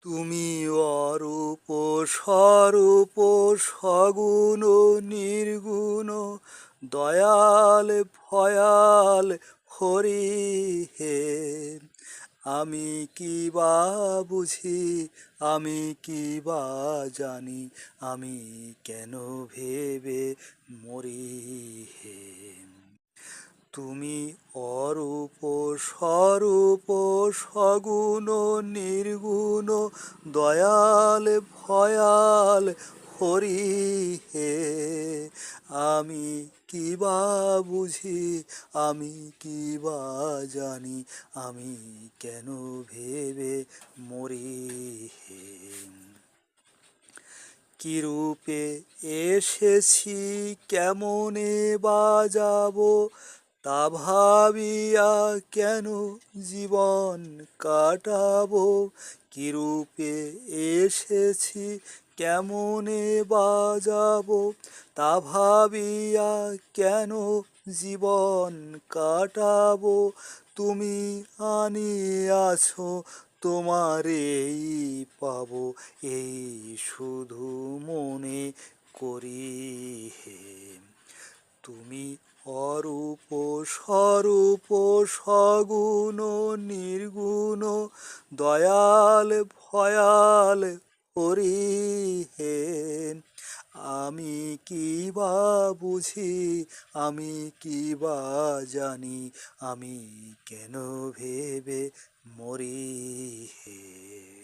তুমি অরূপ স্বরূপ সগুণ নির্গুণ দয়াল ভয়াল হরি হে। আমি কি বা বুঝি, আমি কি বা জানি, আমি কেন ভেবে মরি হে। তুমি অরূপ স্বরূপ সগুণ নির্গুণ দয়াল ভয়াল হরি হে। আমি কি বা বুঝি, আমি কি বা জানি, আমি কেন ভেবে মরি হে। কি রূপে এসেছি, কেমনে বা যাব, তা ভাবিয়া কেন জীবন কাটাবো। কি রূপে এসেছি, কেমনে বা যাব, তা ভাবিয়া কেন জীবন কাটাবো। তুমি আনিয়াছো, তোমারেই পাবো, এই শুধু মনে করি হে। তুমি অরূপ স্বরূপ সগুণ নির্গুণ দয়াল ভয়াল হরি হে। আমি কি বা বুঝি, আমি কি বা জানি, আমি কেন ভেবে মরি হে।